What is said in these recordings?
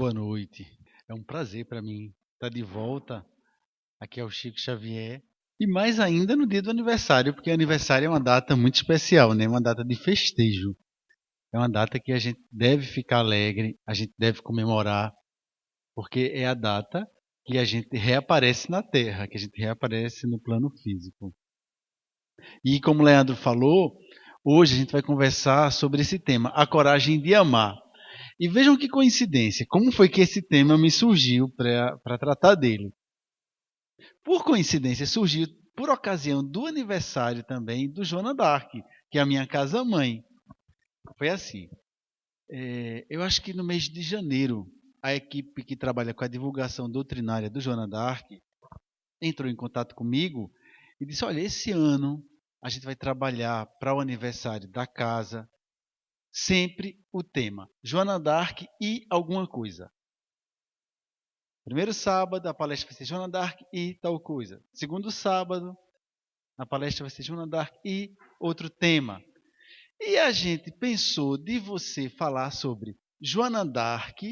boa noite. É um prazer para mim estar de volta. Aqui é o Chico Xavier. E mais ainda no dia do aniversário, porque aniversário é uma data muito especial, né? Uma data de festejo. É uma data que a gente deve ficar alegre, a gente deve comemorar, porque é a data que a gente reaparece na Terra, que a gente reaparece no plano físico. E como o Leandro falou, hoje a gente vai conversar sobre esse tema, a coragem de amar. E vejam que coincidência, como foi que esse tema me surgiu para tratar dele. Por coincidência, surgiu por ocasião do aniversário também do Joana d'Arc, que é a minha casa-mãe. Foi assim, eu acho que no mês de janeiro, a equipe que trabalha com a divulgação doutrinária do Joana d'Arc entrou em contato comigo e disse, olha, esse ano a gente vai trabalhar para o aniversário da casa, sempre o tema Joana d'Arc e alguma coisa. Primeiro sábado, a palestra vai ser Joana d'Arc e tal coisa. Segundo sábado, a palestra vai ser Joana d'Arc e outro tema. E a gente pensou de você falar sobre Joana d'Arc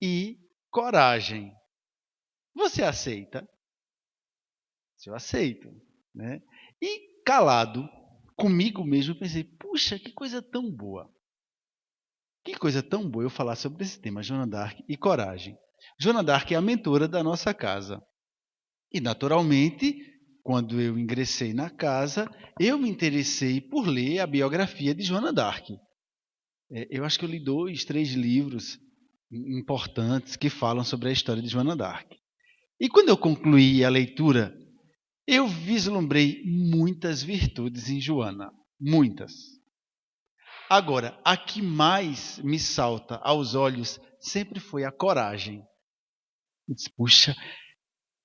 e coragem. Você aceita? Eu aceito. Né? E calado, comigo mesmo, eu pensei, puxa, que coisa tão boa. Que coisa tão boa eu falar sobre esse tema, Joana d'Arc e coragem. Joana d'Arc é a mentora da nossa casa. E, naturalmente, quando eu ingressei na casa, eu me interessei por ler a biografia de Joana d'Arc. Eu acho que eu li 2, 3 livros importantes que falam sobre a história de Joana d'Arc. E quando eu concluí a leitura, eu vislumbrei muitas virtudes em Joana. Muitas. Agora, a que mais me salta aos olhos sempre foi a coragem. Eu disse, puxa,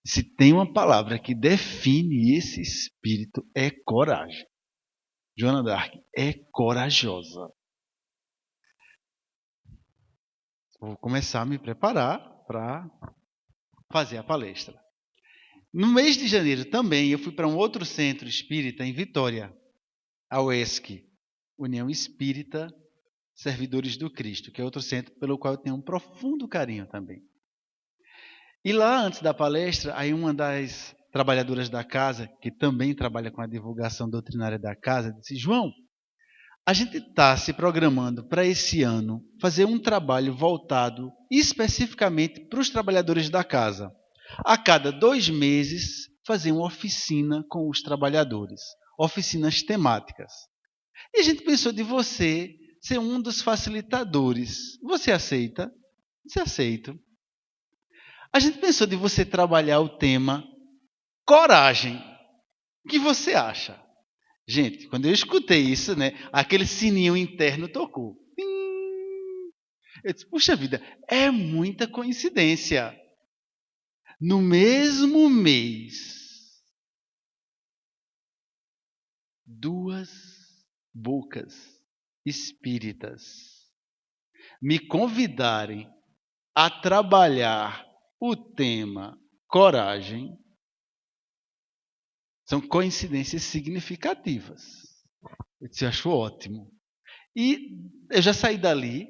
se tem uma palavra que define esse espírito, é coragem. Joana d'Arc é corajosa. Vou começar a me preparar para fazer a palestra. No mês de janeiro também, eu fui para um outro centro espírita em Vitória, a UESC, União Espírita Servidores do Cristo, que é outro centro pelo qual eu tenho um profundo carinho também. E lá, antes da palestra, aí uma das trabalhadoras da casa, que também trabalha com a divulgação doutrinária da casa, disse, João, a gente está se programando para esse ano fazer um trabalho voltado especificamente para os trabalhadores da casa. A cada 2 meses, fazer uma oficina com os trabalhadores, oficinas temáticas. E a gente pensou de você ser um dos facilitadores. Você aceita? Você aceita. A gente pensou de você trabalhar o tema coragem. O que você acha? Gente, quando eu escutei isso, né, aquele sininho interno tocou. Eu disse, puxa vida, é muita coincidência. No mesmo mês, 2 bocas espíritas me convidarem a trabalhar o tema coragem, são coincidências significativas. Eu disse, acho ótimo. E eu já saí dali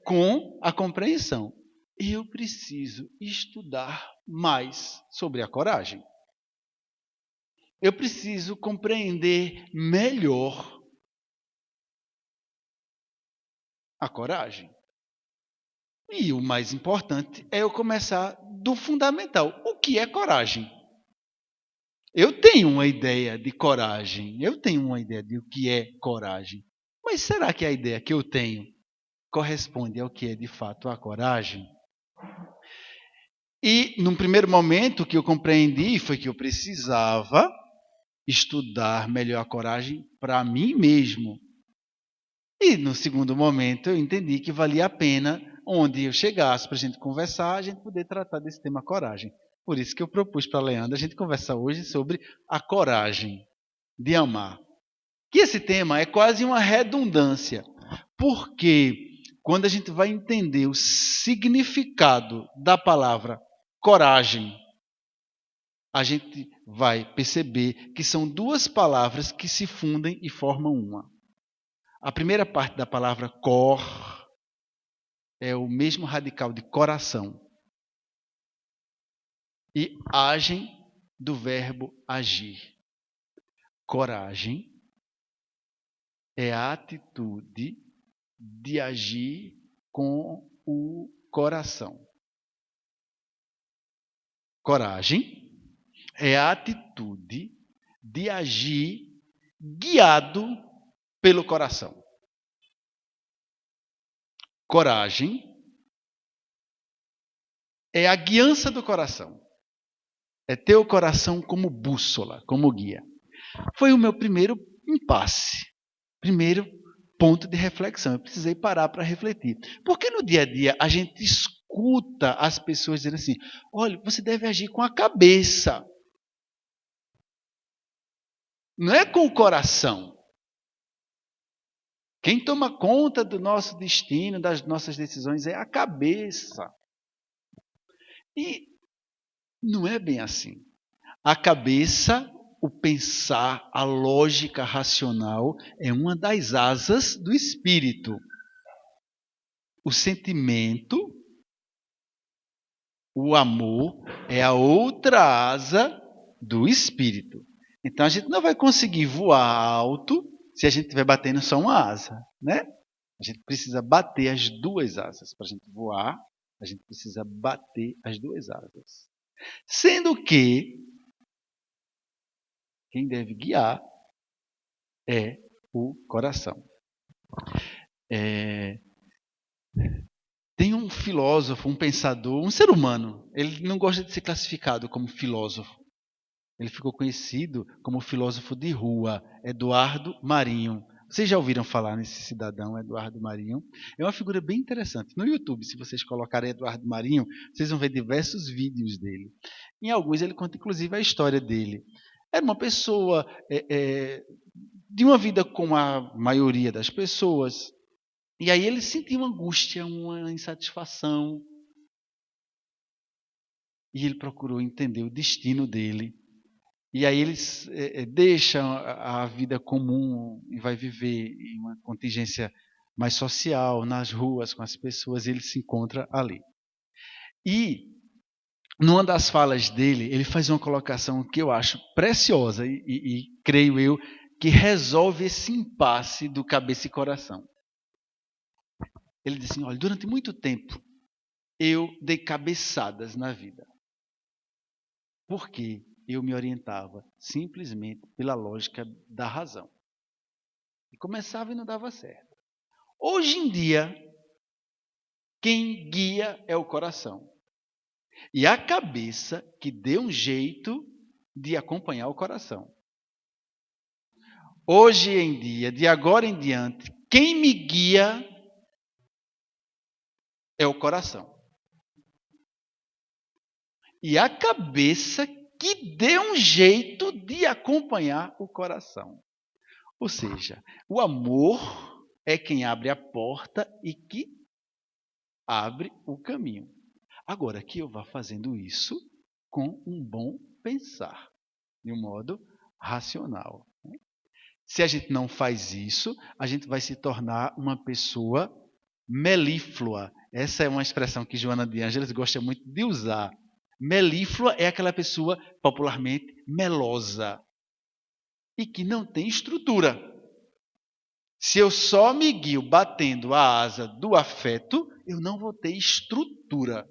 com a compreensão. Eu preciso estudar mais sobre a coragem. Eu preciso compreender melhor a coragem. E o mais importante é eu começar do fundamental. O que é coragem? Eu tenho uma ideia de coragem. Eu tenho uma ideia de o que é coragem. Mas será que a ideia que eu tenho corresponde ao que é de fato a coragem? E, num primeiro momento, o que eu compreendi foi que eu precisava estudar melhor a coragem para mim mesmo. E, no segundo momento, eu entendi que valia a pena, onde eu chegasse para a gente conversar, a gente poder tratar desse tema coragem. Por isso que eu propus para a Leandra a gente conversar hoje sobre a coragem de amar. Que esse tema é quase uma redundância, porque quando a gente vai entender o significado da palavra coragem, a gente vai perceber que são 2 palavras que se fundem e formam uma. A primeira parte da palavra cor é o mesmo radical de coração. E agem do verbo agir. Coragem é a atitude de agir com o coração. Coragem é a atitude de agir guiado pelo coração. Coragem é a guiança do coração. É ter o coração como bússola, como guia. Foi o meu primeiro impasse. Primeiro ponto de reflexão. Eu precisei parar para refletir. Porque no dia a dia a gente escuta as pessoas dizendo assim: olha, você deve agir com a cabeça. Não é com o coração. Quem toma conta do nosso destino, das nossas decisões, é a cabeça. E não é bem assim. A cabeça, o pensar, a lógica racional é uma das asas do espírito. O sentimento, o amor, é a outra asa do espírito. Então a gente não vai conseguir voar alto se a gente estiver batendo só uma asa, né? A gente precisa bater as duas asas. Para a gente voar, a gente precisa bater as duas asas. Sendo que quem deve guiar é o coração. Tem um filósofo, um pensador, um ser humano. Ele não gosta de ser classificado como filósofo. Ele ficou conhecido como filósofo de rua, Eduardo Marinho. Vocês já ouviram falar nesse cidadão, Eduardo Marinho? É uma figura bem interessante. No YouTube, se vocês colocarem Eduardo Marinho, vocês vão ver diversos vídeos dele. Em alguns ele conta inclusive a história dele. Era uma pessoa de uma vida como a maioria das pessoas. E aí ele sentiu uma angústia, uma insatisfação. E ele procurou entender o destino dele. E aí ele deixa a vida comum e vai viver em uma contingência mais social, nas ruas, com as pessoas, e ele se encontra ali. E, numa das falas dele, ele faz uma colocação que eu acho preciosa e creio eu, que resolve esse impasse do cabeça e coração. Ele diz assim: olha, durante muito tempo eu dei cabeçadas na vida. Por quê? Eu me orientava simplesmente pela lógica da razão. E começava e não dava certo. Hoje em dia, quem guia é o coração. E a cabeça que dê um jeito de acompanhar o coração. Hoje em dia, de agora em diante, quem me guia é o coração. E a cabeça que dê um jeito de acompanhar o coração. Ou seja, o amor é quem abre a porta e que abre o caminho. Agora, que eu vá fazendo isso com um bom pensar, de um modo racional. Se a gente não faz isso, a gente vai se tornar uma pessoa melíflua. Essa é uma expressão que Joana de Ângeles gosta muito de usar. Melíflua é aquela pessoa popularmente melosa e que não tem estrutura. Se eu só me guio batendo a asa do afeto, eu não vou ter estrutura.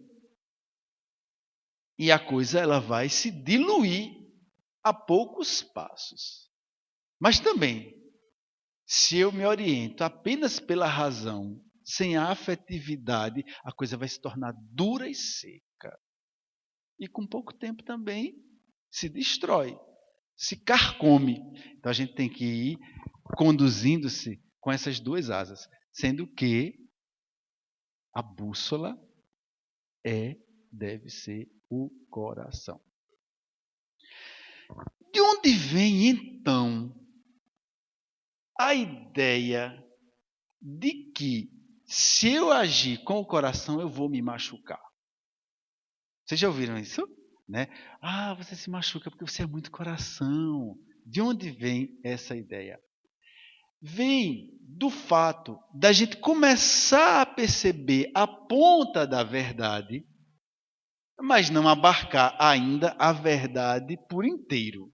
E a coisa ela vai se diluir a poucos passos. Mas também, se eu me oriento apenas pela razão, sem a afetividade, a coisa vai se tornar dura e seca. E com pouco tempo também se destrói, se carcome. Então a gente tem que ir conduzindo-se com essas duas asas, sendo que a bússola deve ser o coração. De onde vem então a ideia de que se eu agir com o coração eu vou me machucar? Vocês já ouviram isso? Né? Ah, você se machuca porque você é muito coração. De onde vem essa ideia? Vem do fato da gente começar a perceber a ponta da verdade, mas não abarcar ainda a verdade por inteiro.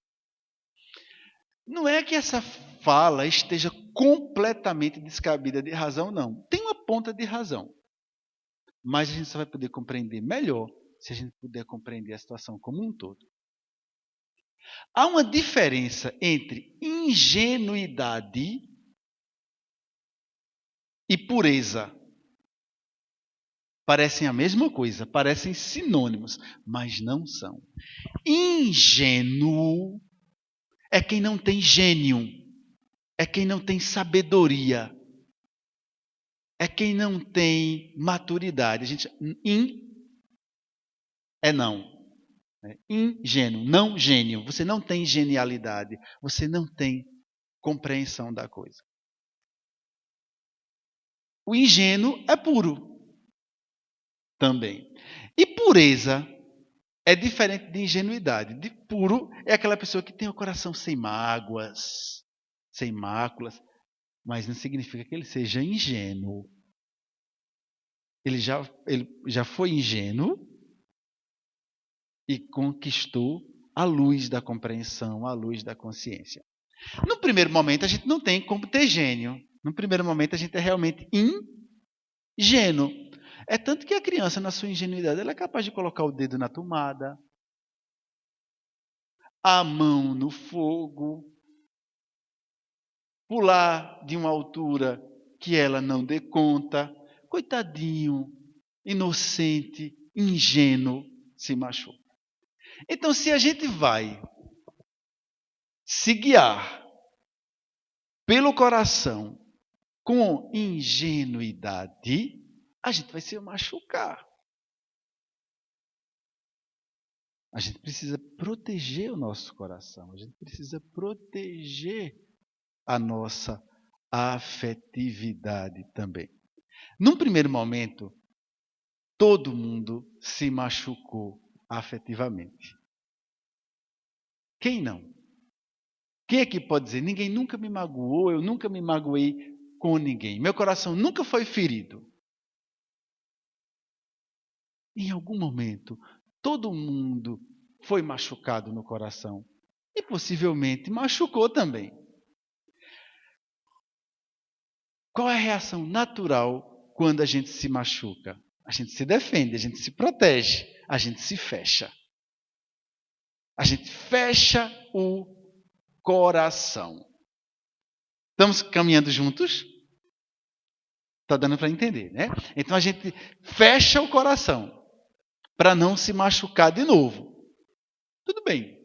Não é que essa fala esteja completamente descabida de razão, não. Tem uma ponta de razão. Mas a gente só vai poder compreender melhor se a gente puder compreender a situação como um todo. Há uma diferença entre ingenuidade e pureza. Parecem a mesma coisa, parecem sinônimos, mas não são. Ingênuo é quem não tem gênio, é quem não tem sabedoria, é quem não tem maturidade. A gente é não. Ingênuo, não gênio. Você não tem genialidade, você não tem compreensão da coisa. O ingênuo é puro também. E pureza é diferente de ingenuidade. De puro é aquela pessoa que tem o coração sem mágoas, sem máculas, mas não significa que ele seja ingênuo. Ele já foi ingênuo e conquistou a luz da compreensão, a luz da consciência. No primeiro momento, a gente não tem como ter gênio. No primeiro momento, a gente é realmente ingênuo. É tanto que a criança, na sua ingenuidade, ela é capaz de colocar o dedo na tomada, a mão no fogo, pular de uma altura que ela não dê conta. Coitadinho, inocente, ingênuo, se machuca. Então, se a gente vai se guiar pelo coração com ingenuidade, a gente vai se machucar. A gente precisa proteger o nosso coração, a gente precisa proteger a nossa afetividade também. Num primeiro momento, todo mundo se machucou afetivamente. Quem não? Quem aqui pode dizer, ninguém nunca me magoou, eu nunca me magoei com ninguém. Meu coração nunca foi ferido. Em algum momento, todo mundo foi machucado no coração. E possivelmente machucou também. Qual é a reação natural quando a gente se machuca? A gente se defende, a gente se protege, a gente se fecha. A gente fecha o coração. Estamos caminhando juntos? Está dando para entender, né? Então a gente fecha o coração para não se machucar de novo. Tudo bem.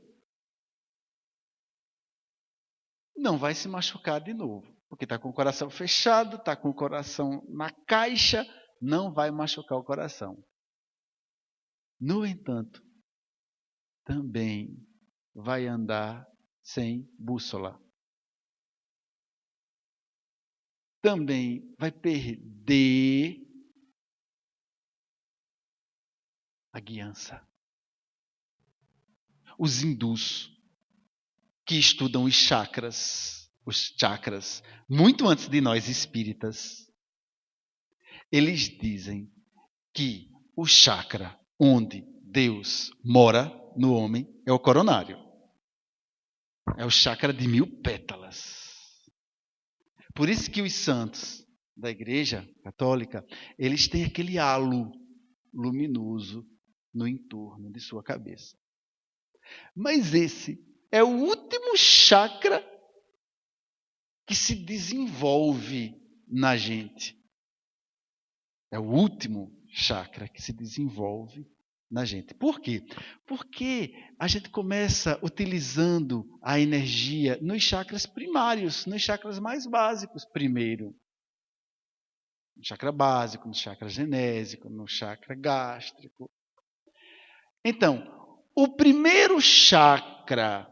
Não vai se machucar de novo, porque está com o coração fechado, está com o coração na caixa, não vai machucar o coração. No entanto, também vai andar sem bússola. Também vai perder a guiança. Os hindus que estudam os chakras, muito antes de nós espíritas, eles dizem que o chakra onde Deus mora no homem é o coronário. É o chakra de 1000 pétalas. Por isso que os santos da Igreja Católica, eles têm aquele halo luminoso no entorno de sua cabeça. Mas esse é o último chakra que se desenvolve na gente. É o último chakra que se desenvolve na gente. Por quê? Porque a gente começa utilizando a energia nos chakras primários, nos chakras mais básicos primeiro. No chakra básico, no chakra genésico, no chakra gástrico. Então, o primeiro chakra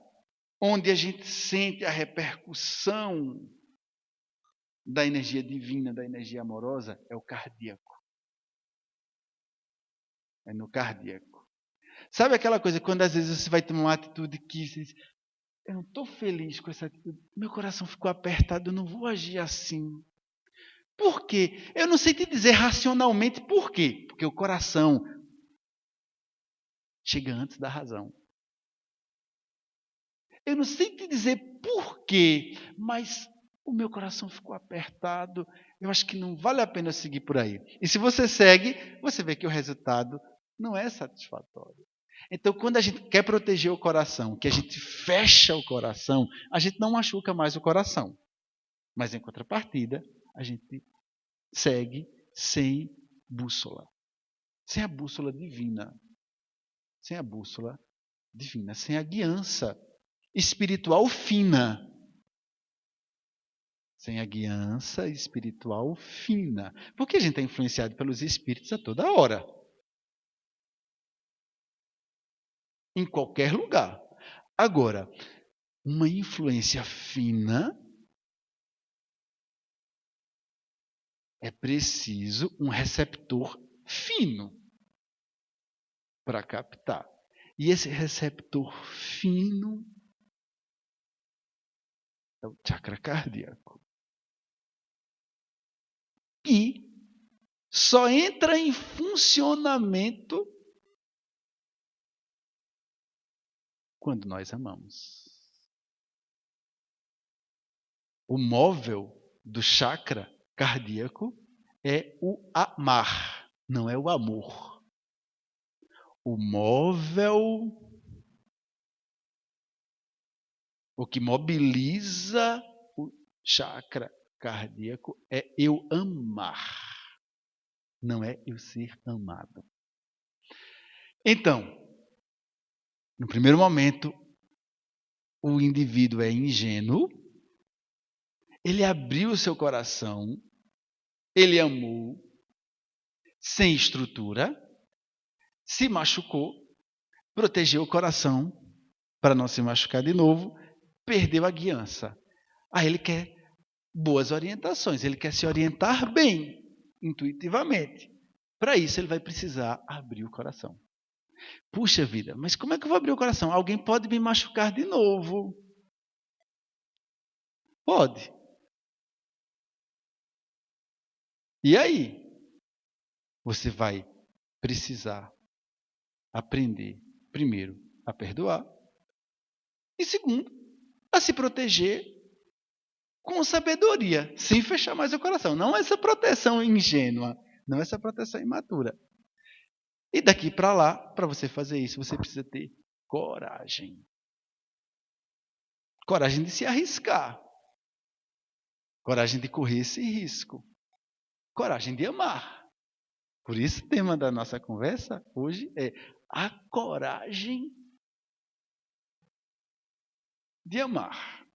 onde a gente sente a repercussão da energia divina, da energia amorosa, é o cardíaco. É no cardíaco. Sabe aquela coisa, quando às vezes você vai tomar uma atitude que você diz, eu não estou feliz com essa atitude, meu coração ficou apertado, eu não vou agir assim. Por quê? Eu não sei te dizer racionalmente por quê. Porque o coração chega antes da razão. Eu não sei te dizer por quê, mas o meu coração ficou apertado. Eu acho que não vale a pena seguir por aí. E se você segue, você vê que o resultado não é satisfatório. Então, quando a gente quer proteger o coração, que a gente fecha o coração, a gente não machuca mais o coração. Mas, em contrapartida, a gente segue sem bússola. Sem a bússola divina. Sem a bússola divina. Sem a guiança espiritual fina. Sem a guiança espiritual fina. Porque a gente é influenciado pelos espíritos a toda hora. Em qualquer lugar. Agora, uma influência fina, é preciso um receptor fino para captar. E esse receptor fino é o chakra cardíaco. E só entra em funcionamento quando nós amamos. O móvel do chakra cardíaco é o amar, não é o amor. O móvel, o que mobiliza o chakra cardíaco é eu amar, não é eu ser amado. Então, no primeiro momento, o indivíduo é ingênuo, ele abriu o seu coração, ele amou, sem estrutura, se machucou, protegeu o coração para não se machucar de novo, perdeu a guiança. Aí ele quer boas orientações, ele quer se orientar bem, intuitivamente. Para isso ele vai precisar abrir o coração. Puxa vida, mas como é que eu vou abrir o coração? Alguém pode me machucar de novo. Pode. E aí? Você vai precisar aprender, primeiro, a perdoar. E segundo, a se proteger com sabedoria, sem fechar mais o coração. Não essa proteção ingênua, não essa proteção imatura. E daqui para lá, para você fazer isso, você precisa ter coragem. Coragem de se arriscar. Coragem de correr esse risco. Coragem de amar. Por isso o tema da nossa conversa hoje é a coragem de amar.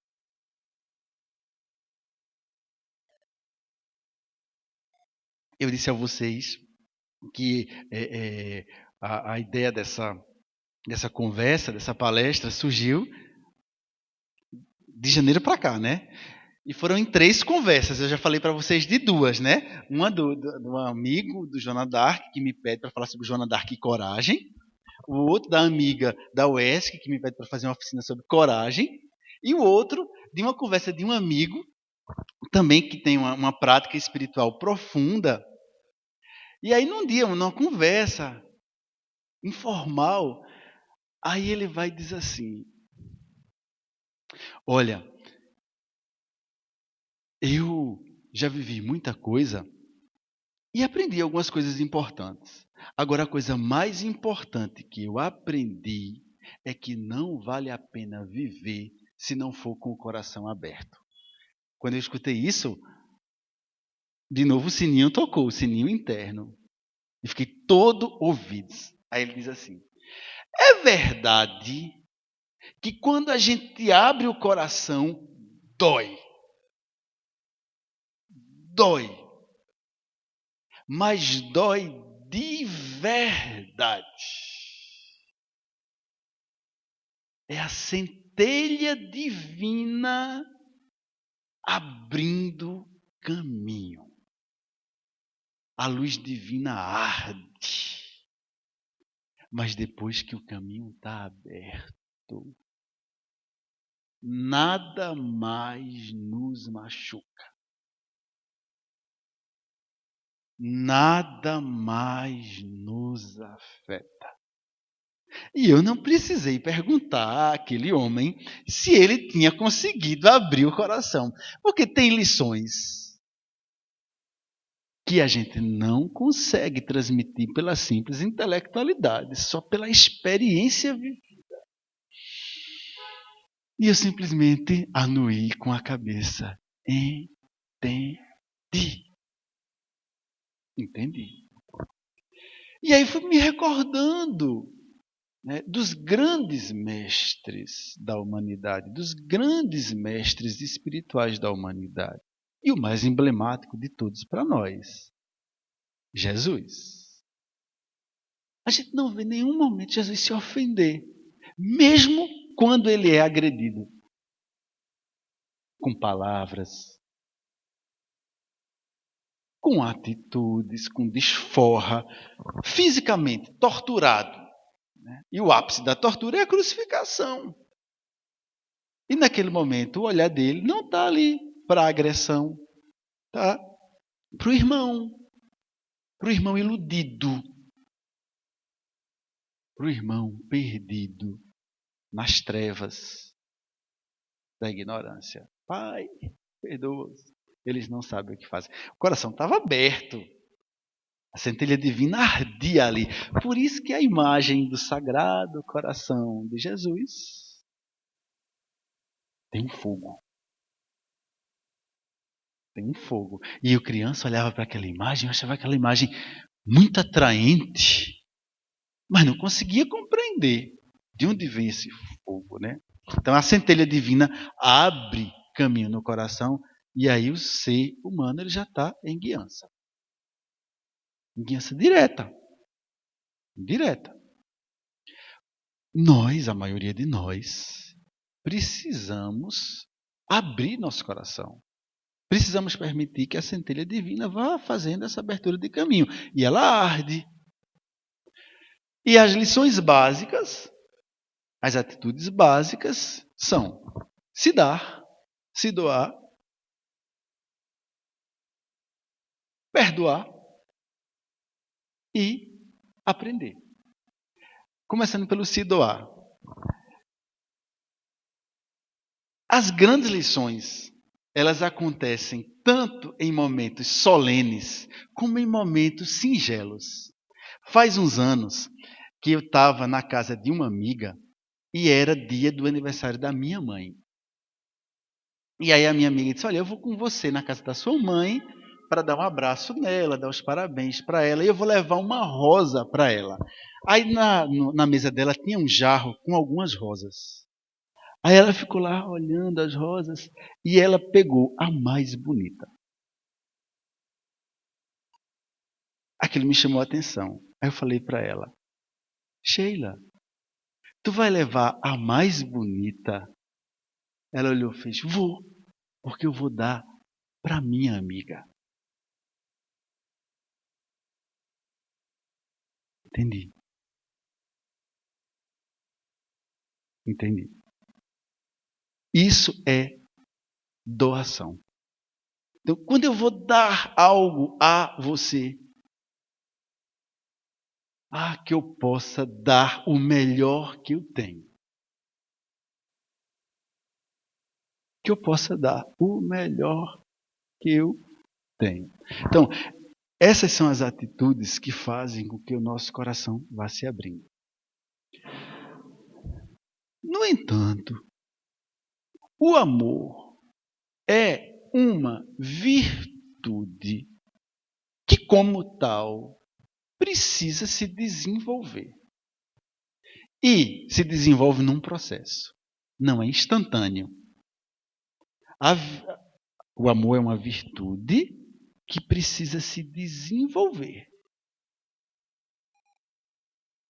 Eu disse a vocês que a ideia dessa conversa, dessa palestra, surgiu de janeiro para cá, né? E foram em 3 conversas. Eu já falei para vocês de 2, né? Uma do amigo do Joana d'Arc, que me pede para falar sobre Joana d'Arc e coragem. O outro da amiga da UESC, que me pede para fazer uma oficina sobre coragem. E o outro de uma conversa de um amigo, também que tem uma prática espiritual profunda. E aí, num dia, numa conversa informal, aí ele vai dizer assim: olha, eu já vivi muita coisa e aprendi algumas coisas importantes. Agora, a coisa mais importante que eu aprendi é que não vale a pena viver se não for com o coração aberto. Quando eu escutei isso, de novo o sininho tocou, o sininho interno. E fiquei todo ouvidos. Aí ele diz assim: é verdade que quando a gente abre o coração, dói. Dói. Mas dói de verdade. É a centelha divina abrindo caminho. A luz divina arde. Mas depois que o caminho está aberto, nada mais nos machuca. nada mais nos afeta. E eu não precisei perguntar àquele homem se ele tinha conseguido abrir o coração. Porque tem lições que a gente não consegue transmitir pela simples intelectualidade, só pela experiência vivida. E eu simplesmente anuí com a cabeça. Entendi. E aí fui me recordando, né, dos grandes mestres da humanidade, dos grandes mestres espirituais da humanidade. E o mais emblemático de todos para nós, Jesus. A gente não vê em nenhum momento Jesus se ofender, mesmo quando ele é agredido com palavras, com atitudes, com desforra, fisicamente torturado. E o ápice da tortura é a crucificação. E naquele momento o olhar dele não está ali para a agressão, está para o irmão iludido, para o irmão perdido nas trevas da ignorância. Pai, perdoa-os, eles não sabem o que fazem. O coração estava aberto, a centelha divina ardia ali. Por isso que a imagem do Sagrado Coração de Jesus tem um fogo. Tem um fogo. E o criança olhava para aquela imagem, eu achava aquela imagem muito atraente, mas não conseguia compreender de onde vem esse fogo, né? Então a centelha divina abre caminho no coração e aí o ser humano ele já está em guiança. Em guiança direta. Direta. Nós, a maioria de nós, precisamos abrir nosso coração. Precisamos permitir que a centelha divina vá fazendo essa abertura de caminho. E ela arde. E as lições básicas, as atitudes básicas são se dar, se doar, perdoar e aprender. Começando pelo se doar. As grandes lições, elas acontecem tanto em momentos solenes como em momentos singelos. Faz uns anos que eu estava na casa de uma amiga e era dia do aniversário da minha mãe. E aí a minha amiga disse, olha, eu vou com você na casa da sua mãe para dar um abraço nela, dar os parabéns para ela, e eu vou levar uma rosa para ela. Aí na mesa dela tinha um jarro com algumas rosas. Aí ela ficou lá olhando as rosas e ela pegou a mais bonita. Aquilo me chamou a atenção. Aí eu falei para ela, Sheila, tu vai levar a mais bonita? Ela olhou e fez, vou, porque eu vou dar para minha amiga. Entendi. Isso é doação. Então, quando eu vou dar algo a você, que eu possa dar o melhor que eu tenho. Que eu possa dar o melhor que eu tenho. Então, essas são as atitudes que fazem com que o nosso coração vá se abrindo. No entanto, o amor é uma virtude que, como tal, precisa se desenvolver. E se desenvolve num processo. Não é instantâneo. O amor é uma virtude que precisa se desenvolver.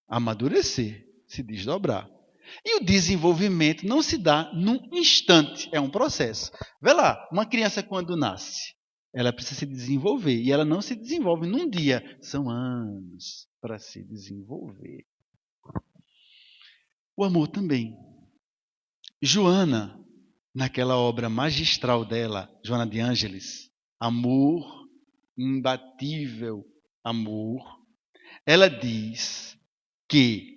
Amadurecer, se desdobrar. E o desenvolvimento não se dá num instante, é um processo. Vê lá, uma criança quando nasce, ela precisa se desenvolver. E ela não se desenvolve num dia, são anos para se desenvolver. O amor também. Joana, naquela obra magistral dela, Joana de Ângeles, Amor imbatível amor, ela diz que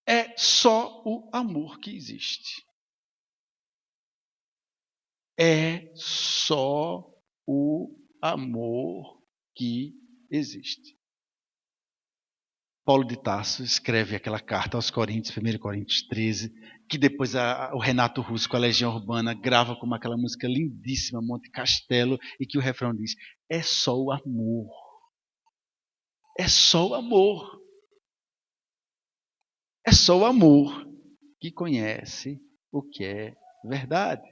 é só o amor que existe. É só o amor que existe. Paulo de Tarso escreve aquela carta aos Coríntios, 1 Coríntios 13, que depois o Renato Russo, com a Legião Urbana, grava como aquela música lindíssima, Monte Castelo, e que o refrão diz, é só o amor. É só o amor. É só o amor que conhece o que é verdade.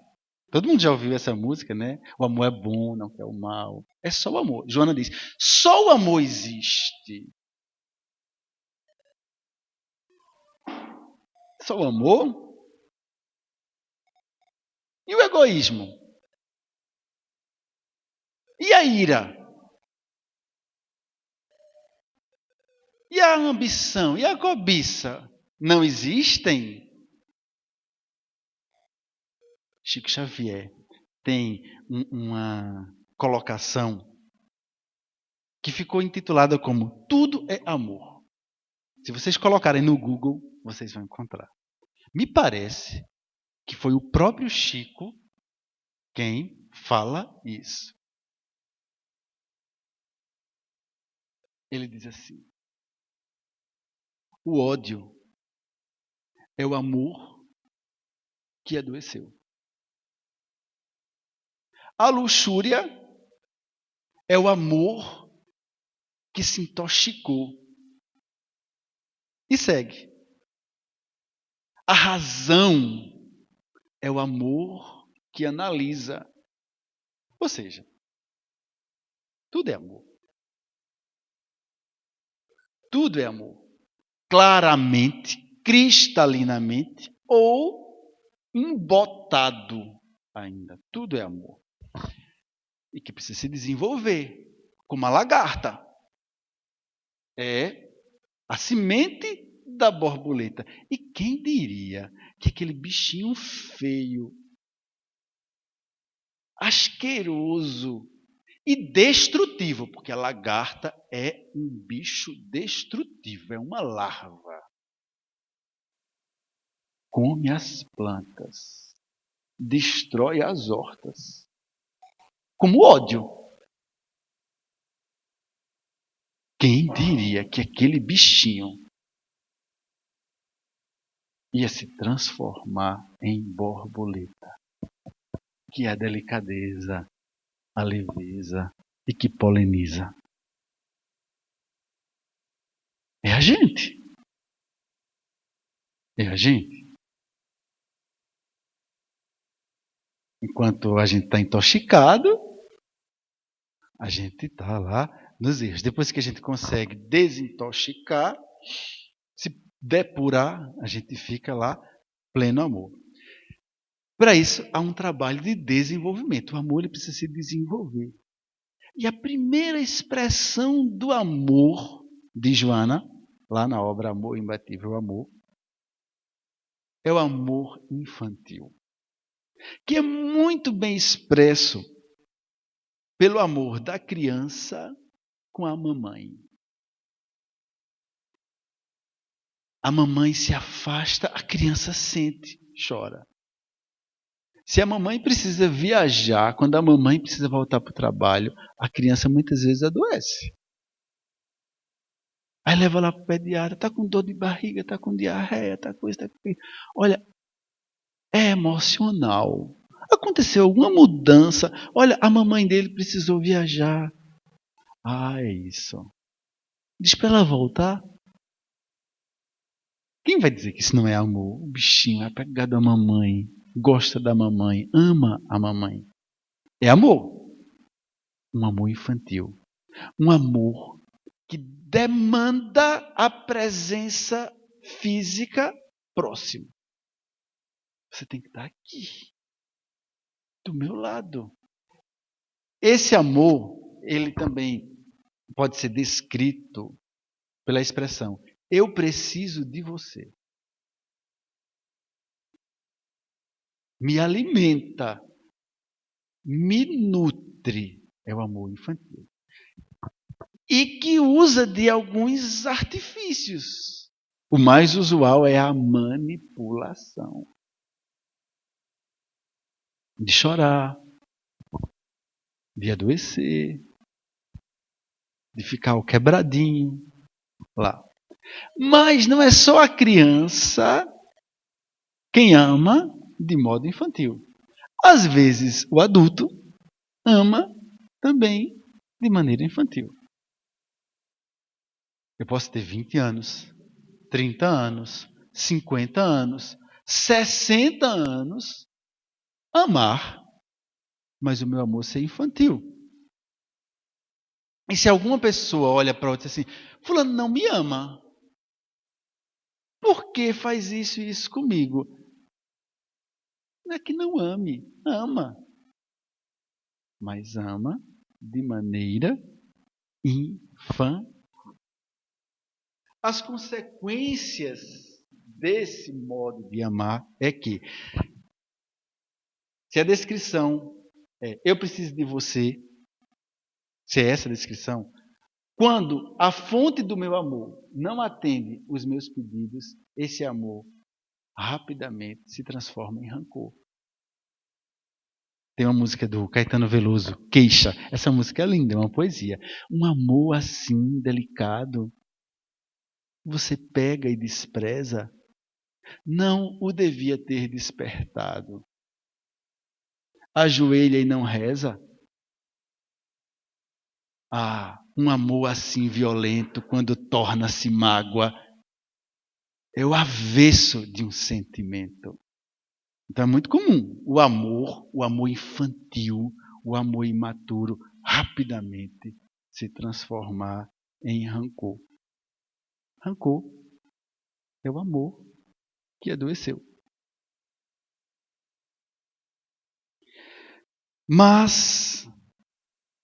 Todo mundo já ouviu essa música, né? O amor é bom, não quer o mal. É só o amor. Joana diz, só o amor existe. Só o amor? E o egoísmo? E a ira? E a ambição? E a cobiça? Não existem? Chico Xavier tem uma colocação que ficou intitulada como Tudo é Amor. Se vocês colocarem no Google, vocês vão encontrar. Me parece que foi o próprio Chico quem fala isso. Ele diz assim: o ódio é o amor que adoeceu. A luxúria é o amor que se intoxicou. E segue. A razão é o amor que analisa. Ou seja, tudo é amor. Tudo é amor. Claramente, cristalinamente ou embotado ainda. Tudo é amor. E que precisa se desenvolver, como a lagarta. É a semente da borboleta. E quem diria que aquele bichinho feio, asqueroso e destrutivo, porque a lagarta é um bicho destrutivo, é uma larva. Come as plantas, destrói as hortas. Como ódio. Quem diria que aquele bichinho ia se transformar em borboleta? Que é a delicadeza, a leveza e que poliniza. É a gente. É a gente. Enquanto a gente está intoxicado, a gente está lá nos erros. Depois que a gente consegue desintoxicar, se depurar, a gente fica lá pleno amor. Para isso, há um trabalho de desenvolvimento. O amor ele precisa se desenvolver. E a primeira expressão do amor de Joana, lá na obra Amor Imbatível Amor, é o amor infantil, que é muito bem expresso pelo amor da criança com a mamãe. A mamãe se afasta, a criança sente, chora. Se a mamãe precisa viajar, quando a mamãe precisa voltar para o trabalho, a criança muitas vezes adoece. Aí leva lá para o pediatra, está com dor de barriga, está com diarreia, está com isso, está com isso. Olha, é emocional. Aconteceu alguma mudança. Olha, a mamãe dele precisou viajar. Ah, é isso. Diz para ela voltar. Quem vai dizer que isso não é amor? O bichinho é apegado à mamãe, gosta da mamãe, ama a mamãe. É amor. Um amor infantil. Um amor que demanda a presença física próxima. Você tem que estar aqui, do meu lado. Esse amor, ele também pode ser descrito pela expressão: eu preciso de você. Me alimenta, me nutre é o amor infantil. E que usa de alguns artifícios. O mais usual é a manipulação. De chorar, de adoecer, de ficar o quebradinho lá. Mas não é só a criança quem ama de modo infantil. Às vezes o adulto ama também de maneira infantil. Eu posso ter 20 anos, 30 anos, 50 anos, 60 anos, amar, mas o meu amor ser infantil. E se alguma pessoa olha para outra e diz assim, fulano não me ama, por que faz isso e isso comigo? Não é que não ame, ama. Mas ama de maneira infantil. As consequências desse modo de amar é que, se a descrição é eu preciso de você, se é essa a descrição, quando a fonte do meu amor não atende os meus pedidos, esse amor rapidamente se transforma em rancor. Tem uma música do Caetano Veloso, Queixa. Essa música é linda, é uma poesia. Um amor assim, delicado, você pega e despreza. Não o devia ter despertado. Ajoelha e não reza. Ah, um amor assim violento, quando torna-se mágoa, é o avesso de um sentimento. Então é muito comum o amor infantil, o amor imaturo, rapidamente se transformar em rancor. Rancor é o amor que adoeceu. Mas,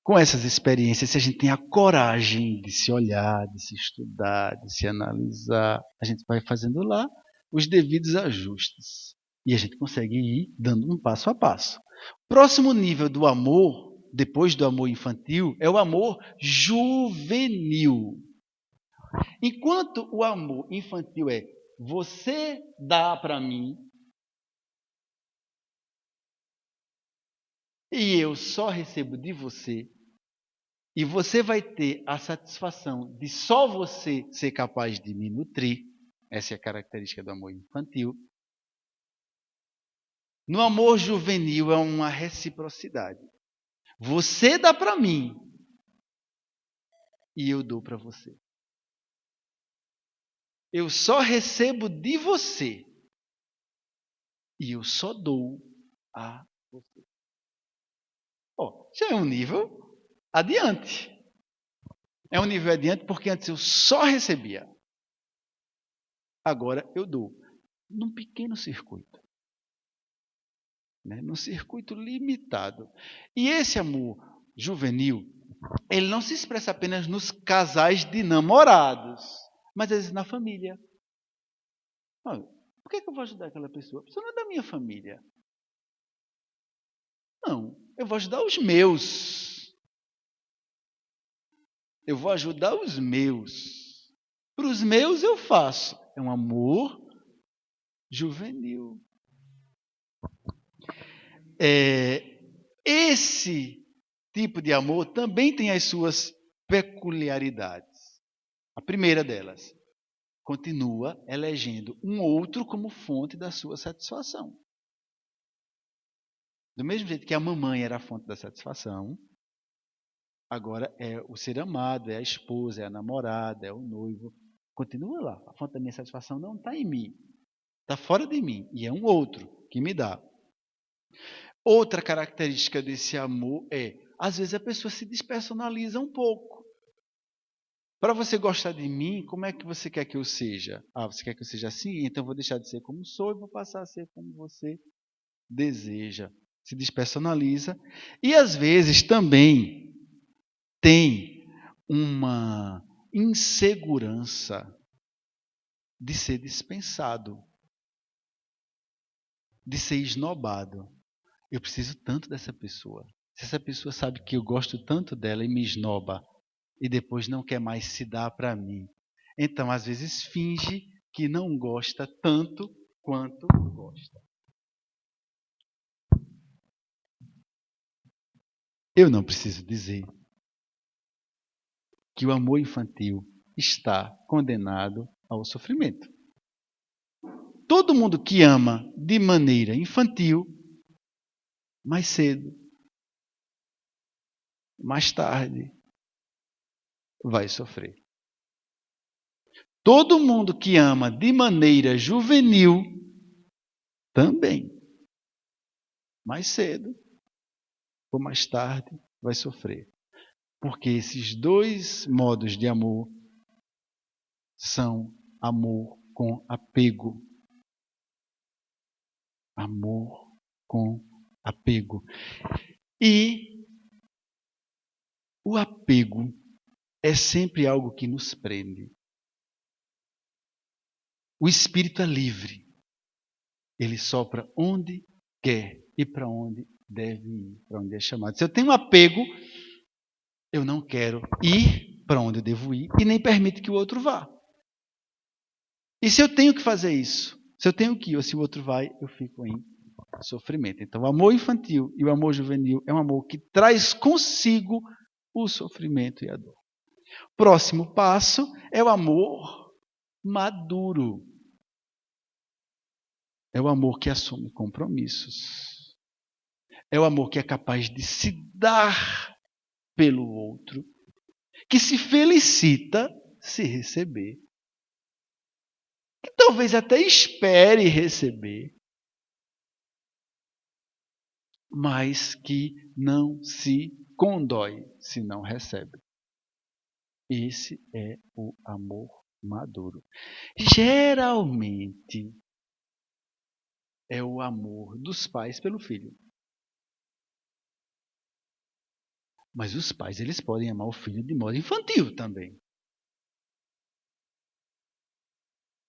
com essas experiências, se a gente tem a coragem de se olhar, de se estudar, de se analisar, a gente vai fazendo lá os devidos ajustes. E a gente consegue ir dando um passo a passo. Próximo nível do amor, depois do amor infantil, é o amor juvenil. Enquanto o amor infantil é você dá para mim e eu só recebo de você, e você vai ter a satisfação de só você ser capaz de me nutrir. Essa é a característica do amor infantil. No amor juvenil é uma reciprocidade. Você dá para mim e eu dou para você. Eu só recebo de você e eu só dou a você. Já é um nível adiante. É um nível adiante porque antes eu só recebia. Agora eu dou. Num pequeno circuito. Num circuito limitado. E esse amor juvenil, ele não se expressa apenas nos casais de namorados, mas às vezes na família. Por que eu vou ajudar aquela pessoa? A pessoa não é da minha família. Não, eu vou ajudar os meus. Eu vou ajudar os meus. Para os meus eu faço. É um amor juvenil. Esse tipo de amor também tem as suas peculiaridades. A primeira delas, continua elegendo um outro como fonte da sua satisfação. Do mesmo jeito que a mamãe era a fonte da satisfação, agora é o ser amado, é a esposa, é a namorada, é o noivo. Continua lá. A fonte da minha satisfação não está em mim. Está fora de mim. E é um outro que me dá. Outra característica desse amor é, às vezes a pessoa se despersonaliza um pouco. Para você gostar de mim, como é que você quer que eu seja? Você quer que eu seja assim? Então eu vou deixar de ser como sou e vou passar a ser como você deseja. Se despersonaliza. E às vezes também tem uma insegurança de ser dispensado, de ser esnobado. eu preciso tanto dessa pessoa. Se essa pessoa sabe que eu gosto tanto dela e me esnoba, e depois não quer mais se dar para mim, então às vezes finge que não gosta tanto quanto gosta. Eu não preciso dizer que o amor infantil está condenado ao sofrimento. Todo mundo que ama de maneira infantil, mais cedo, mais tarde, vai sofrer. Todo mundo que ama de maneira juvenil, também, mais cedo ou mais tarde, vai sofrer. Porque esses dois modos de amor são amor com apego. Amor com apego. E o apego é sempre algo que nos prende. O espírito é livre. Ele sopra onde quer e para onde deve ir, para onde é chamado. Se eu tenho apego, eu não quero ir para onde eu devo ir e nem permito que o outro vá. E se eu tenho que fazer isso, se eu tenho que ir ou se o outro vai, eu fico em sofrimento. Então, o amor infantil e o amor juvenil é um amor que traz consigo o sofrimento e a dor. Próximo passo é o amor maduro. É o amor que assume compromissos. É o amor que é capaz de se dar pelo outro, que se felicita se receber, que talvez até espere receber, mas que não se condói se não recebe. Esse é o amor maduro. Geralmente é o amor dos pais pelo filho. Mas os pais, eles podem amar o filho de modo infantil também.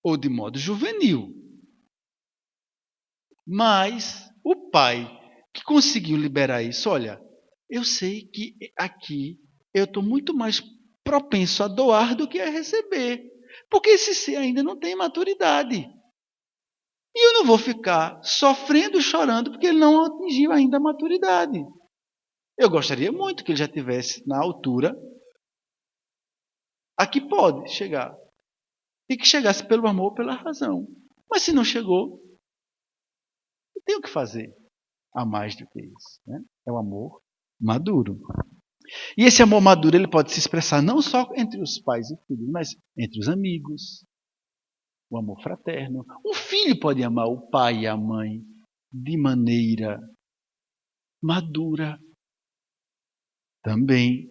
Ou de modo juvenil. Mas o pai que conseguiu liberar isso, olha, eu sei que aqui eu estou muito mais propenso a doar do que a receber. Porque esse ser ainda não tem maturidade. E eu não vou ficar sofrendo e chorando porque ele não atingiu ainda a maturidade. Eu gostaria muito que ele já tivesse na altura a que pode chegar. E que chegasse pelo amor, pela razão. Mas se não chegou, eu tenho que fazer a mais do que isso. Né? É o amor maduro. E esse amor maduro ele pode se expressar não só entre os pais e filhos, mas entre os amigos. O amor fraterno. Um filho pode amar o pai e a mãe de maneira madura também.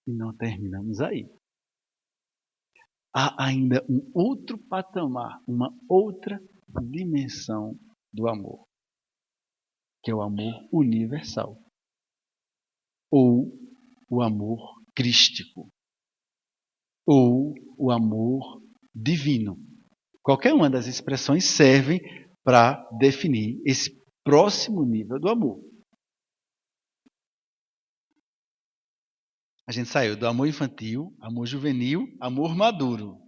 E não terminamos aí. Há ainda um outro patamar, uma outra dimensão do amor, que é o amor universal, ou o amor crístico, ou o amor divino. Qualquer uma das expressões serve para definir esse próximo nível do amor. A gente saiu do amor infantil, amor juvenil, amor maduro.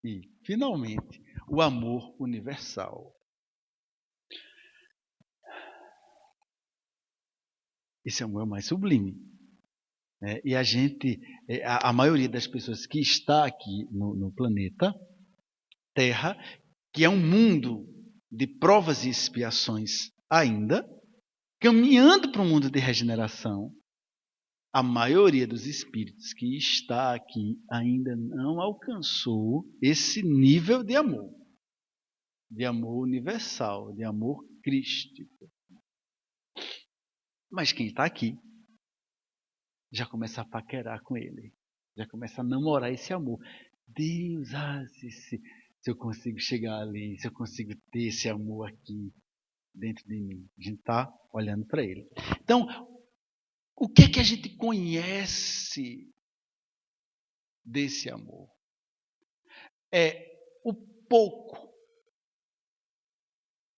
E, finalmente, o amor universal. Esse amor é o mais sublime. E a gente, a maioria das pessoas que está aqui no planeta Terra, que é um mundo de provas e expiações ainda, caminhando para um mundo de regeneração, a maioria dos espíritos que está aqui ainda não alcançou esse nível de amor universal, de amor crístico. Mas quem está aqui já começa a paquerar com ele, já começa a namorar esse amor. Deus, se eu consigo chegar ali, se eu consigo ter esse amor aqui dentro de mim. A gente está olhando para ele. Então, o que é que a gente conhece desse amor? É pouco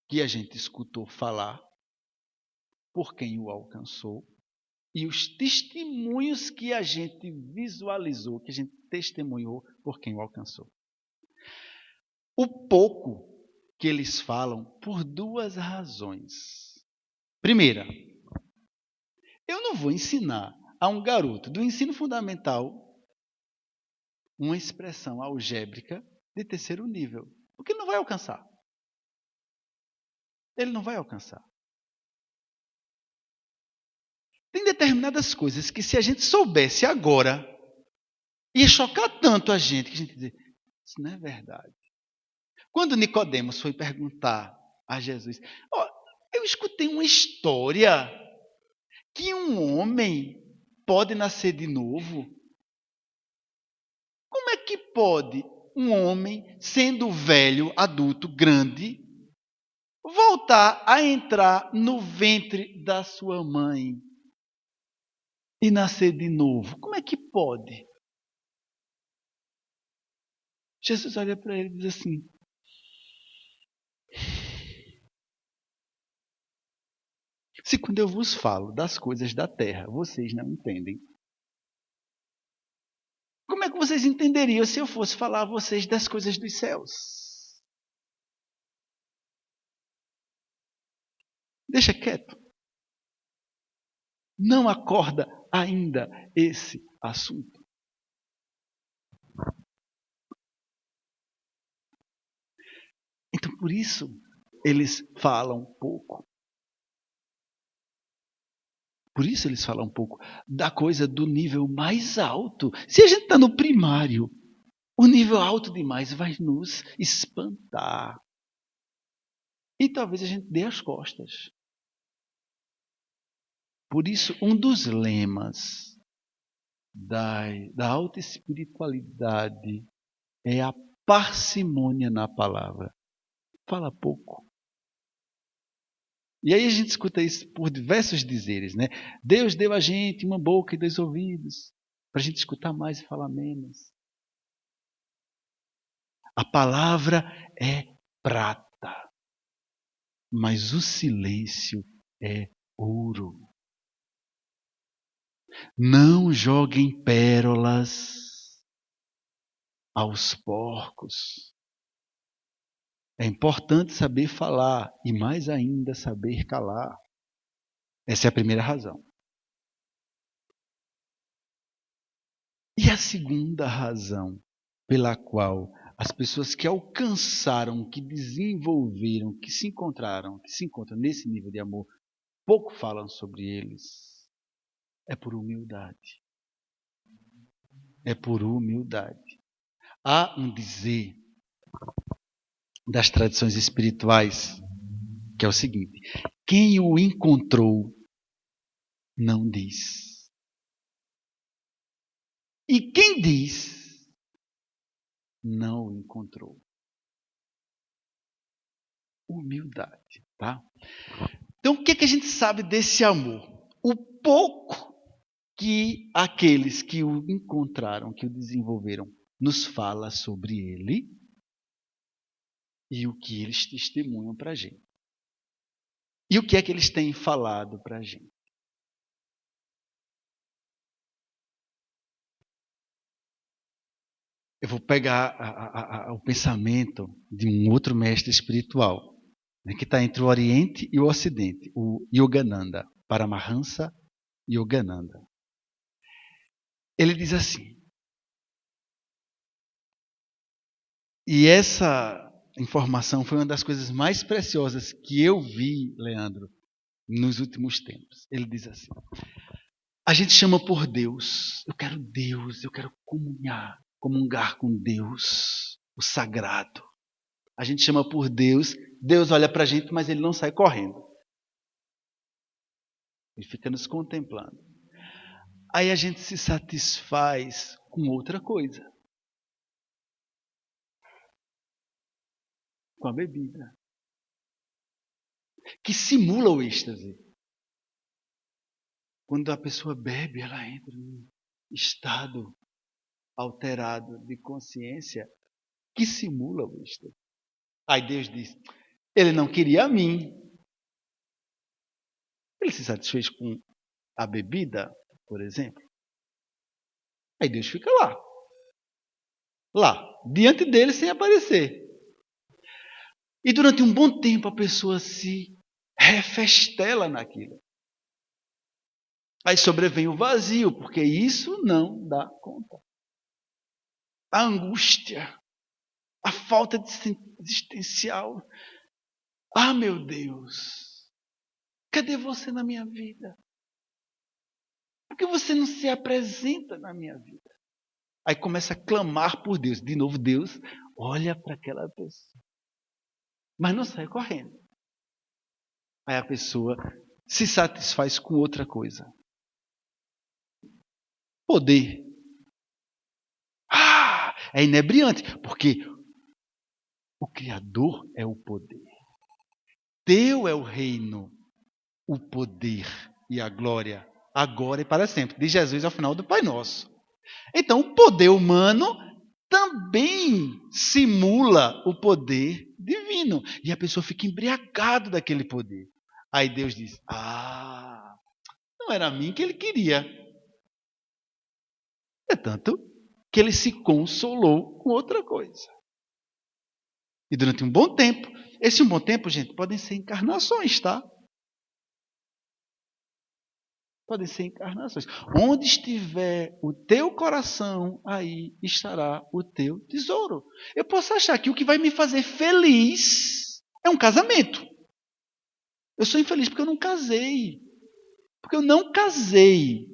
que a gente escutou falar, por quem o alcançou, e os testemunhos que a gente visualizou, que a gente testemunhou por quem o alcançou. O pouco que eles falam por duas razões. Primeira, eu não vou ensinar a um garoto do ensino fundamental uma expressão algébrica de terceiro nível, porque ele não vai alcançar. Ele não vai alcançar. Tem determinadas coisas que, se a gente soubesse agora, ia chocar tanto a gente que a gente ia dizer, isso não é verdade. Quando Nicodemos foi perguntar a Jesus, eu escutei uma história que um homem pode nascer de novo. Como é que pode um homem, sendo velho, adulto, grande, voltar a entrar no ventre da sua mãe e nascer de novo? Como é que pode? Jesus olha para ele e diz assim, se quando eu vos falo das coisas da terra, vocês não entendem, como é que vocês entenderiam se eu fosse falar a vocês das coisas dos céus? Deixa quieto. Não acorda ainda esse assunto. Então, por isso, eles falam pouco. Por isso eles falam um pouco da coisa do nível mais alto. Se a gente está no primário, o nível alto demais vai nos espantar. E talvez a gente dê as costas. Por isso, um dos lemas da alta espiritualidade é a parcimônia na palavra. Fala pouco. E aí a gente escuta isso por diversos dizeres, né? Deus deu a gente uma boca e 2 ouvidos, para a gente escutar mais e falar menos. A palavra é prata, mas o silêncio é ouro. Não joguem pérolas aos porcos. É importante saber falar e, mais ainda, saber calar. Essa é a primeira razão. E a segunda razão pela qual as pessoas que alcançaram, que desenvolveram, que se encontram nesse nível de amor, pouco falam sobre eles, é por humildade. É por humildade. Há um dizer das tradições espirituais que é o seguinte: quem o encontrou não diz. E quem diz não o encontrou. Humildade, tá? Então, o que a gente sabe desse amor? O pouco que aqueles que o encontraram, que o desenvolveram, nos fala sobre ele e o que eles testemunham para a gente. E o que é que eles têm falado para a gente? Eu vou pegar o pensamento de um outro mestre espiritual, né, que está entre o Oriente e o Ocidente, o Yogananda, Paramahansa Yogananda. Ele diz assim, e essa informação foi uma das coisas mais preciosas que eu vi, Leandro, nos últimos tempos. Ele diz assim, a gente chama por Deus, eu quero comungar com Deus, o sagrado. A gente chama por Deus, Deus olha para a gente, mas ele não sai correndo. Ele fica nos contemplando. Aí a gente se satisfaz com outra coisa. Com a bebida. Que simula o êxtase. Quando a pessoa bebe, ela entra num estado alterado de consciência que simula o êxtase. Aí Deus diz, ele não queria a mim. Ele se satisfez com a bebida, por exemplo. Aí Deus fica lá, diante dele sem aparecer. E durante um bom tempo a pessoa se refestela naquilo. Aí sobrevém o vazio, porque isso não dá conta. A angústia, a falta de existencial. Ah, meu Deus, cadê você na minha vida? Por que você não se apresenta na minha vida? Aí começa a clamar por Deus. De novo, Deus olha para aquela pessoa, mas não sai correndo. Aí a pessoa se satisfaz com outra coisa. Poder. É inebriante, porque o Criador é o poder. Teu é o reino, o poder e a glória, agora e para sempre. De Jesus ao final do Pai Nosso. Então, o poder humano também simula o poder divino. E a pessoa fica embriagada daquele poder. Aí Deus diz, não era a mim que ele queria. É tanto que ele se consolou com outra coisa. E durante um bom tempo, esse um bom tempo, gente, podem ser encarnações, tá? Podem ser encarnações. Onde estiver o teu coração, aí estará o teu tesouro. Eu posso achar que o que vai me fazer feliz é um casamento. Eu sou infeliz porque eu não casei. Porque eu não casei.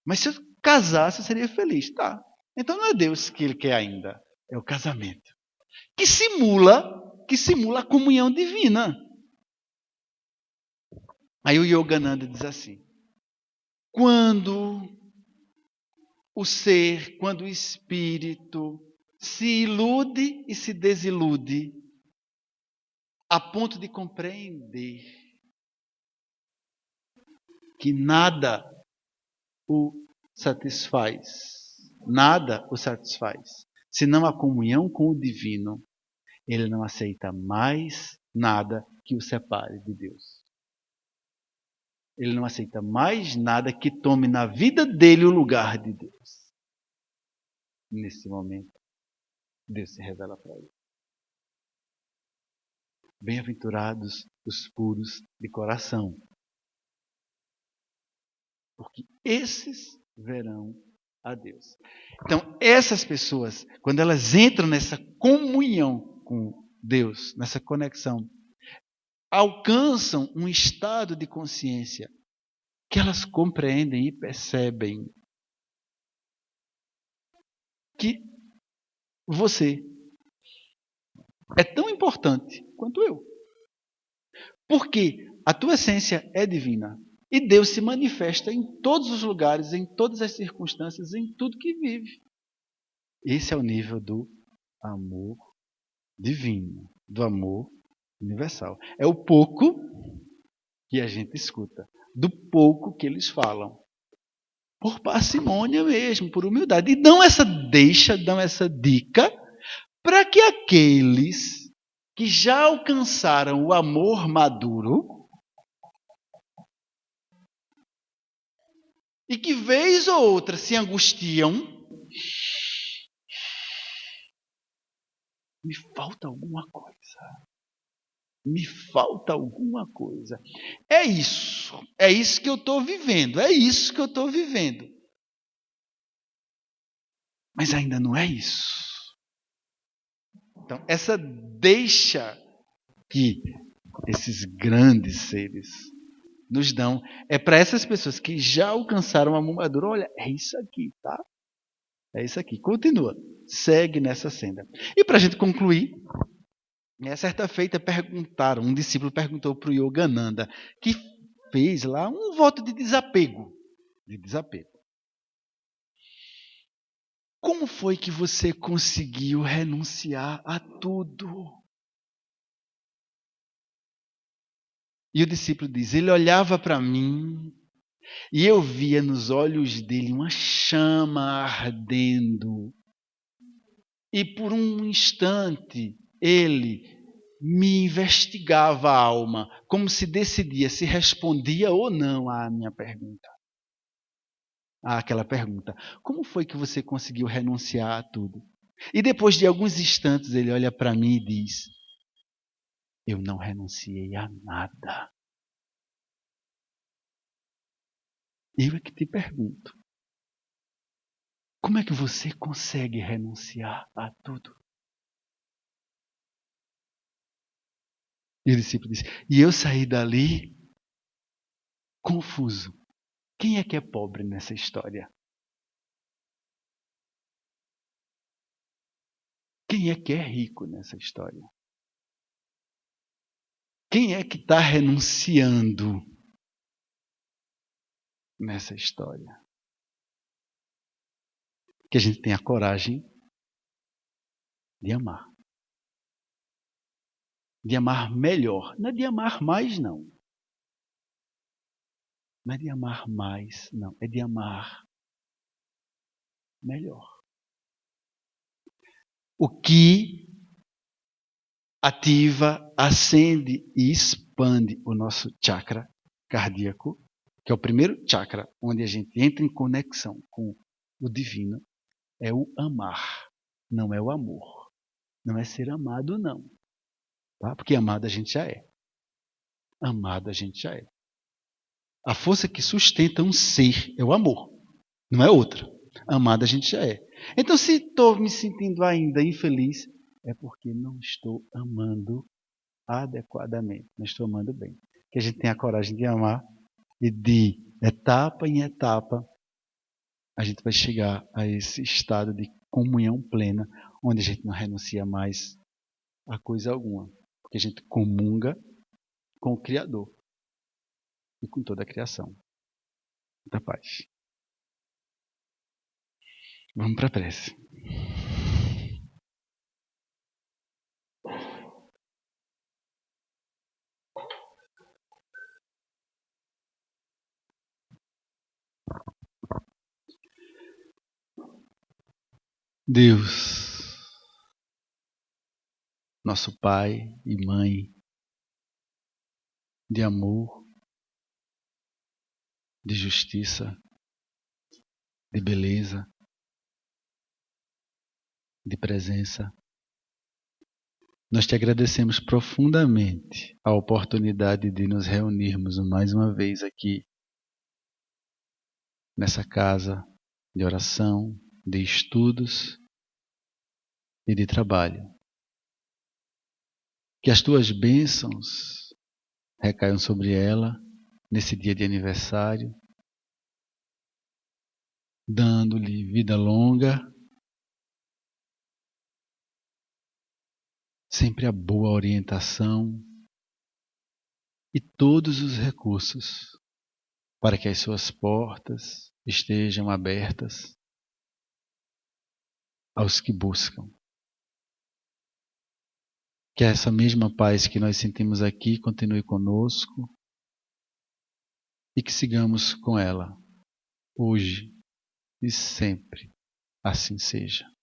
Mas se eu casasse, eu seria feliz. Tá. Então não é Deus que ele quer ainda. É o casamento. Que simula a comunhão divina. Aí o Yogananda diz assim. Quando o espírito se ilude e se desilude a ponto de compreender que nada o satisfaz, senão a comunhão com o divino, ele não aceita mais nada que o separe de Deus. Ele não aceita mais nada que tome na vida dele o lugar de Deus. Nesse momento, Deus se revela para ele. Bem-aventurados os puros de coração, porque esses verão a Deus. Então, essas pessoas, quando elas entram nessa comunhão com Deus, nessa conexão, alcançam um estado de consciência que elas compreendem e percebem que você é tão importante quanto eu. Porque a tua essência é divina. E Deus se manifesta em todos os lugares, em todas as circunstâncias, em tudo que vive. Esse é o nível do amor divino, do amor universal. É o pouco que a gente escuta, do pouco que eles falam. Por parcimônia mesmo, por humildade. E dão essa dica para que aqueles que já alcançaram o amor maduro e que vez ou outra se angustiam, me falta alguma coisa. Me falta alguma coisa. É isso que eu estou vivendo, Mas ainda não é isso. Então, essa deixa que esses grandes seres nos dão é para essas pessoas que já alcançaram a amor maduro. Olha, é isso aqui, tá? É isso aqui. Continua. Segue nessa senda. E para a gente concluir, certa feita um discípulo perguntou para o Yogananda, que fez lá um voto de desapego. Como foi que você conseguiu renunciar a tudo? E o discípulo diz, ele olhava para mim e eu via nos olhos dele uma chama ardendo. e por um instante ele me investigava a alma, como se decidia se respondia ou não à minha pergunta. Àquela pergunta: como foi que você conseguiu renunciar a tudo? E depois de alguns instantes ele olha para mim e diz: eu não renunciei a nada. Eu é que te pergunto: como é que você consegue renunciar a tudo? E o discípulo disse: e eu saí dali confuso. Quem é que é pobre nessa história? Quem é que é rico nessa história? Quem é que está renunciando nessa história? Que a gente tenha coragem de amar. De amar melhor. Não é de amar mais, não. Não é de amar mais, não. É de amar melhor. O que ativa, acende e expande o nosso chakra cardíaco, que é o primeiro chakra onde a gente entra em conexão com o divino, é o amar, não é o amor. Não é ser amado, não. Tá? Porque amado a gente já é. Amado a gente já é. A força que sustenta um ser é o amor, não é outra. Amado a gente já é. Então, se estou me sentindo ainda infeliz, é porque não estou amando adequadamente, não estou amando bem. Que a gente tenha a coragem de amar e de etapa em etapa a gente vai chegar a esse estado de comunhão plena, onde a gente não renuncia mais a coisa alguma, porque a gente comunga com o Criador e com toda a criação. Muita paz. Vamos para a prece. Deus, nosso Pai e Mãe de amor, de justiça, de beleza, de presença, nós te agradecemos profundamente a oportunidade de nos reunirmos mais uma vez aqui, nessa casa de oração, de estudos e de trabalho. Que as tuas bênçãos recaiam sobre ela nesse dia de aniversário, dando-lhe vida longa, sempre a boa orientação e todos os recursos para que as suas portas estejam abertas aos que buscam. Que essa mesma paz que nós sentimos aqui continue conosco e que sigamos com ela hoje e sempre. Assim seja.